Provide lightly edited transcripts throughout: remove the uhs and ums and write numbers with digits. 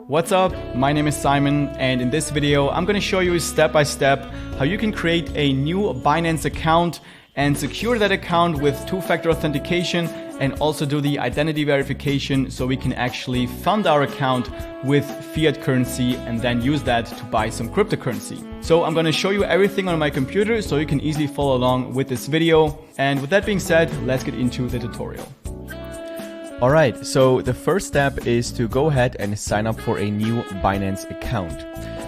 What's up? My name is Simon, and in this video I'm going to show you step by step how you can create a new Binance account and secure that account with two-factor authentication and also do the identity verification so we can actually fund our account with fiat currency and then use that to buy some cryptocurrency. So I'm going to show you everything on my computer so you can easily follow along with this video. And with that being said, let's get into the tutorial. Alright, so the first step is to go ahead and sign up for a new Binance account.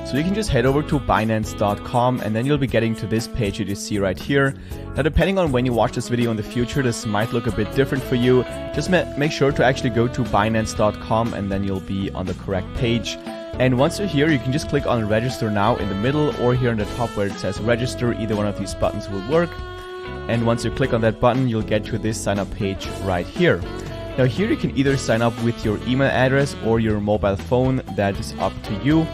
So you can just head over to Binance.com and then you'll be getting to this page that you see right here. Now depending on when you watch this video in the future, this might look a bit different for you. Just make sure to actually go to Binance.com and then you'll be on the correct page. And once you're here, you can just click on register now in the middle or here on the top where it says register. Either one of these buttons will work. And once you click on that button, you'll get to this sign up page right here. Now here you can either sign up with your email address or your mobile phone, that is up to you.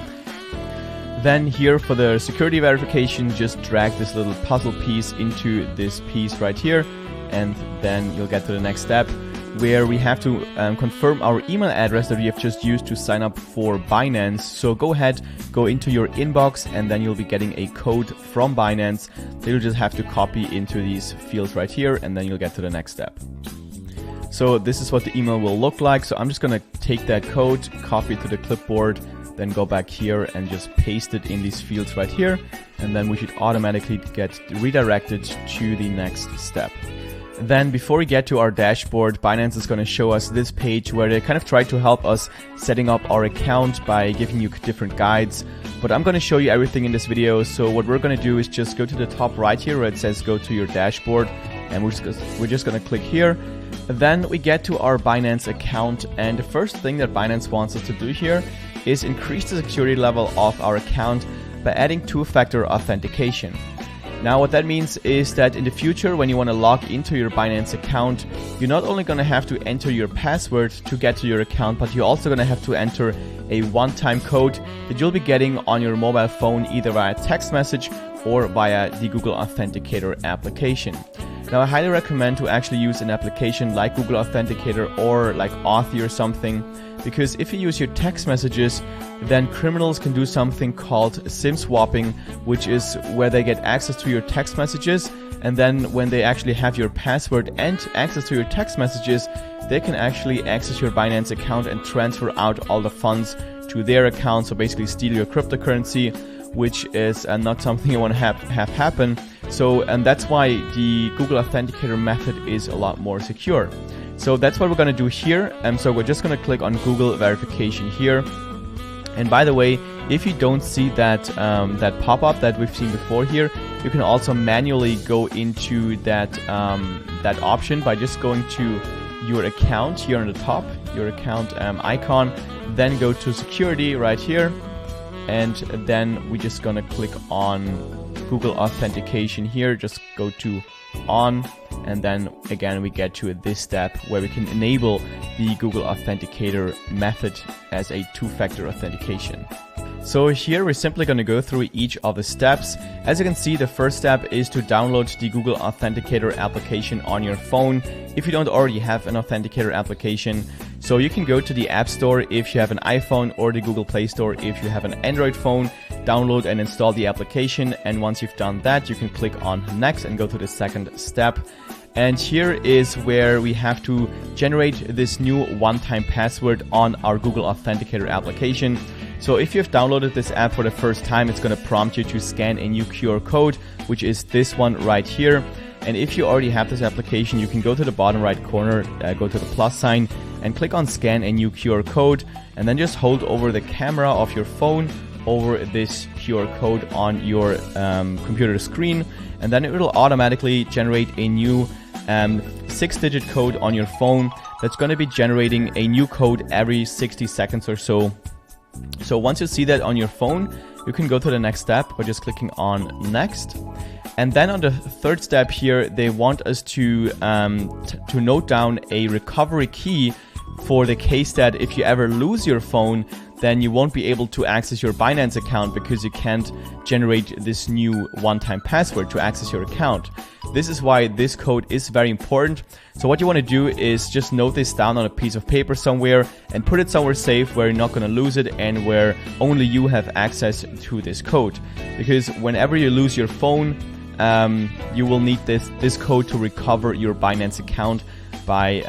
Then here for the security verification, just drag this little puzzle piece into this piece right here, and then you'll get to the next step where we have to confirm our email address that we have just used to sign up for Binance. So go ahead, go into your inbox, and then you'll be getting a code from Binance that you'll just have to copy into these fields right here, and then you'll get to the next step. So this is what the email will look like. So I'm just going to take that code, copy it to the clipboard, then go back here and just paste it in these fields right here. And then we should automatically get redirected to the next step. Then before we get to our dashboard, Binance is going to show us this page where they kind of try to help us setting up our account by giving you different guides. But I'm going to show you everything in this video. So what we're going to do is just go to the top right here where it says go to your dashboard. And we're just going to click here. Then we get to our Binance account, and the first thing that Binance wants us to do here is increase the security level of our account by adding two-factor authentication. Now what that means is that in the future when you want to log into your Binance account, you're not only going to have to enter your password to get to your account, but you're also going to have to enter a one-time code that you'll be getting on your mobile phone either via text message or via the Google Authenticator application. Now I highly recommend to actually use an application like Google Authenticator or like Authy or something, because if you use your text messages, then criminals can do something called SIM swapping, which is where they get access to your text messages, and then when they actually have your password and access to your text messages, they can actually access your Binance account and transfer out all the funds to their account, so basically steal your cryptocurrency, which is not something you want to have happen. So, and that's why the Google Authenticator method is a lot more secure. So that's what we're going to do here. So we're just going to click on Google verification here. And by the way, if you don't see that that pop-up that we've seen before here, you can also manually go into that that option by just going to your account here on the top, your account icon, then go to security right here. And then we're just gonna click on Google Authentication here, just go to on, and then again we get to this step where we can enable the Google Authenticator method as a two-factor authentication. So here we're simply going to go through each of the steps. As you can see, the first step is to download the Google Authenticator application on your phone if you don't already have an Authenticator application. So you can go to the App Store if you have an iPhone or the Google Play Store if you have an Android phone, download and install the application, and once you've done that, you can click on Next and go to the second step. And here is where we have to generate this new one-time password on our Google Authenticator application. So if you've downloaded this app for the first time, it's going to prompt you to scan a new QR code, which is this one right here. And if you already have this application, you can go to the bottom right corner, go to the plus sign, and click on scan a new QR code, and then just hold over the camera of your phone over this QR code on your computer screen, and then it will automatically generate a new 6-digit code on your phone that's going to be generating a new code every 60 seconds or so. So once you see that on your phone, you can go to the next step by just clicking on Next. And then on the third step here, they want us to note down a recovery key for the case that if you ever lose your phone, then you won't be able to access your Binance account because you can't generate this new one-time password to access your account. This is why this code is very important. So what you want to do is just note this down on a piece of paper somewhere and put it somewhere safe where you're not going to lose it and where only you have access to this code. Because whenever you lose your phone, you will need this code to recover your Binance account by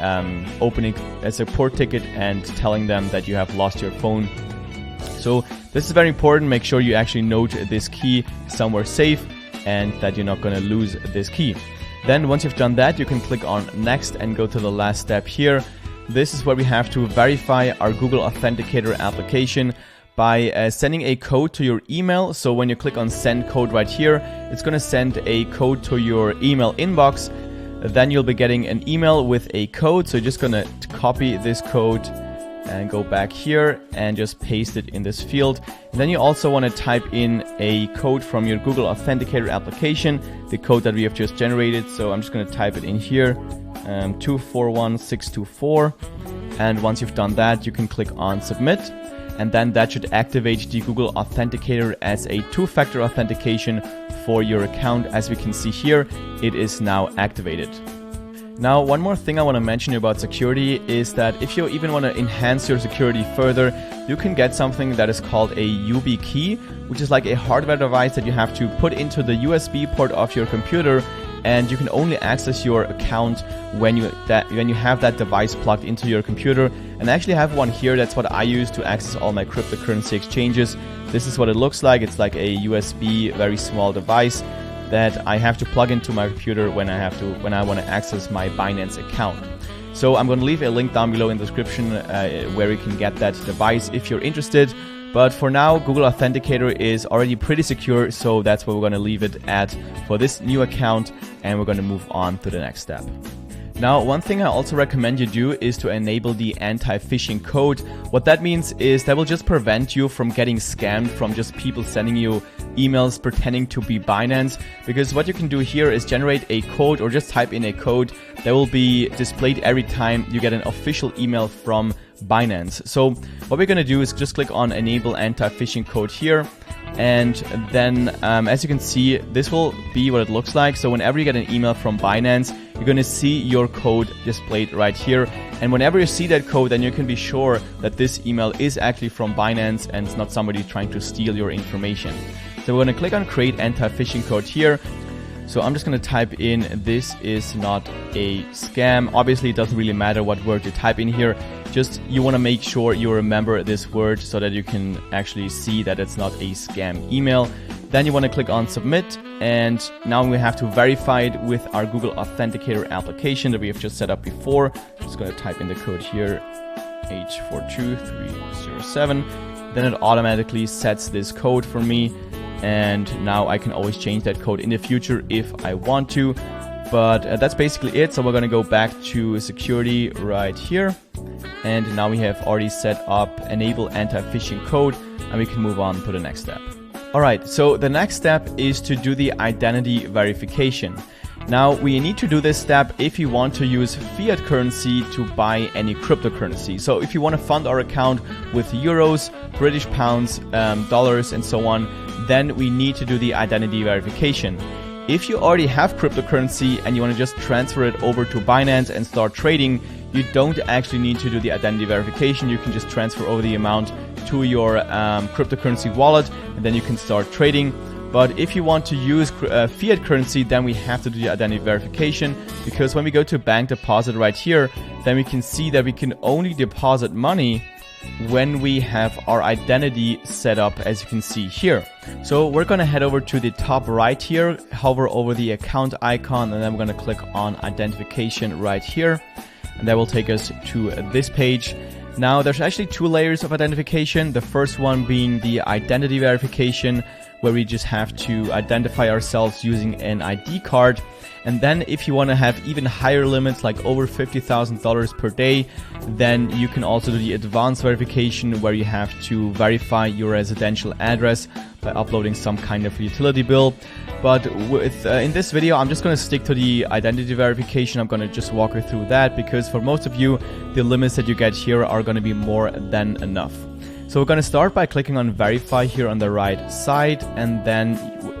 opening a support ticket and telling them that you have lost your phone. So this is very important. Make sure you actually note this key somewhere safe and that you're not going to lose this key. Then once you've done that, you can click on next and go to the last step here. This is where we have to verify our Google Authenticator application by sending a code to your email. So when you click on send code right here, it's going to send a code to your email inbox. Then you'll be getting an email with a code. So you're just going to copy this code and go back here and just paste it in this field. And then you also want to type in a code from your Google Authenticator application, the code that we have just generated. So I'm just going to type it in here, 241624. And once you've done that, you can click on submit. And then that should activate the Google Authenticator as a two-factor authentication for your account. As we can see here, it is now activated. Now, one more thing I want to mention about security is that if you even want to enhance your security further, you can get something that is called a UB key, which is like a hardware device that you have to put into the USB port of your computer, and you can only access your account when you have that device plugged into your computer. And I actually have one here. That's what I use to access all my cryptocurrency exchanges. This is what it looks like. It's like a USB, very small device that I have to plug into my computer when I want to access my Binance account. So I'm going to leave a link down below in the description where you can get that device if you're interested. But for now, Google Authenticator is already pretty secure, so that's where we're going to leave it at for this new account, and we're going to move on to the next step. Now, one thing I also recommend you do is to enable the anti-phishing code. What that means is that will just prevent you from getting scammed from just people sending you emails pretending to be Binance, because what you can do here is generate a code or just type in a code that will be displayed every time you get an official email from Binance. So what we're going to do is just click on enable anti-phishing code here. And then as you can see, this will be what it looks like. So whenever you get an email from Binance, you're going to see your code displayed right here. And whenever you see that code, then you can be sure that this email is actually from Binance and it's not somebody trying to steal your information. So we're going to click on create anti-phishing code here. So I'm just going to type in, this is not a scam. Obviously, it doesn't really matter what word you type in here. Just you want to make sure you remember this word so that you can actually see that it's not a scam email. Then you want to click on submit. And now we have to verify it with our Google Authenticator application that we have just set up before. I'm just going to type in the code here, H42307. Then it automatically sets this code for me. And now I can always change that code in the future if I want to. But that's basically it. So we're going to go back to security right here. And now we have already set up enable anti-phishing code, and we can move on to the next step. All right, so the next step is to do the identity verification. Now, we need to do this step if you want to use fiat currency to buy any cryptocurrency. So if you want to fund our account with euros, British pounds, dollars, and so on, then we need to do the identity verification. If you already have cryptocurrency and you want to just transfer it over to Binance and start trading, you don't actually need to do the identity verification. You can just transfer over the amount to your cryptocurrency wallet, and then you can start trading. But if you want to use fiat currency, then we have to do the identity verification, because when we go to bank deposit right here, then we can see that we can only deposit money when we have our identity set up, as you can see here. So we're going to head over to the top right here, hover over the account icon, and then we're going to click on identification right here. And that will take us to this page. Now, there's actually two layers of identification. The first one being the identity verification, where we just have to identify ourselves using an ID card. And then if you want to have even higher limits, like over $50,000 per day, then you can also do the advanced verification, where you have to verify your residential address by uploading some kind of utility bill. But in this video, I'm just going to stick to the identity verification. I'm going to just walk you through that, because for most of you, the limits that you get here are going to be more than enough. So So we're going to start by clicking on verify here on the right side, and then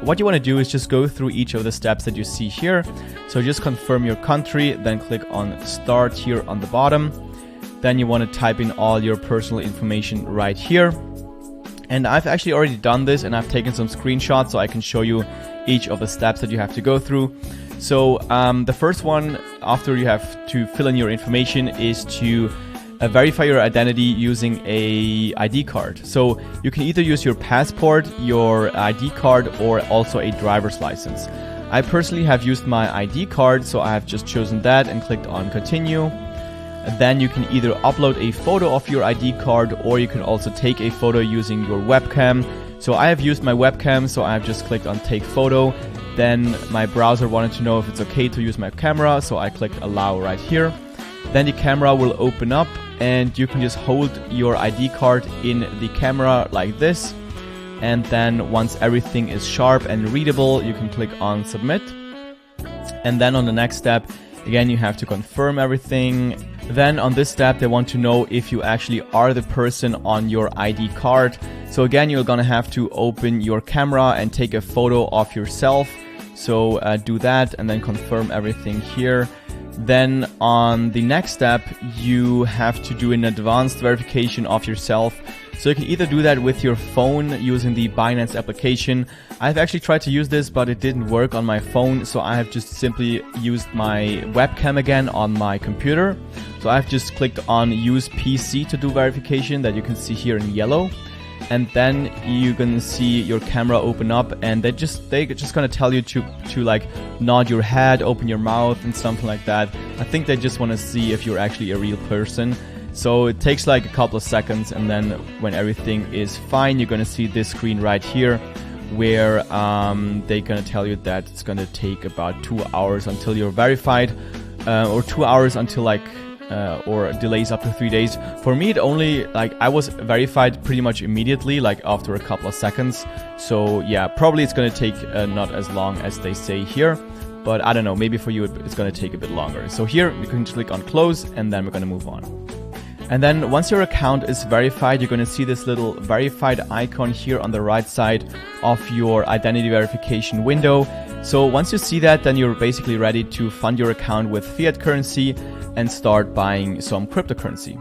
what you want to do is just go through each of the steps that you see here. So just confirm your country, then click on start here on the bottom. Then you want to type in all your personal information right here. And I've actually already done this, and I've taken some screenshots so I can show you each of the steps that you have to go through. So the first one, after you have to fill in your information, is to verify your identity using a ID card. So you can either use your passport, your ID card, or also a driver's license. I personally have used my ID card, so I have just chosen that and clicked on continue. And then you can either upload a photo of your ID card, or you can also take a photo using your webcam. So I have used my webcam, so I have just clicked on take photo. Then my browser wanted to know if it's okay to use my camera, so I clicked allow right here. Then the camera will open up, and you can just hold your ID card in the camera like this. And then once everything is sharp and readable, you can click on submit. And then on the next step, again, you have to confirm everything. Then on this step, they want to know if you actually are the person on your ID card. So again, you're gonna have to open your camera and take a photo of yourself. So do that and then confirm everything here. Then on the next step, you have to do an advanced verification of yourself. So you can either do that with your phone using the Binance application. I've actually tried to use this, but it didn't work on my phone. So I have just simply used my webcam again on my computer. So I've just clicked on use PC to do verification, that you can see here in yellow. And then you can see your camera open up, and they're just gonna tell you to like nod your head, open your mouth and something like that. I think they just want to see if you're actually a real person. So it takes like a couple of seconds, and then when everything is fine, you're gonna see this screen right here where they're gonna tell you that it's gonna take about 2 hours until you're verified, or 2 hours until like or delays up to 3 days. For me, it only, like, I was verified pretty much immediately, like after a couple of seconds. So yeah, probably it's gonna take not as long as they say here, but I don't know, maybe for you it's gonna take a bit longer. So here you can click on close, and then we're gonna move on. And then once your account is verified, you're gonna see this little verified icon here on the right side of your identity verification window. So once you see that, then you're basically ready to fund your account with fiat currency and start buying some cryptocurrency.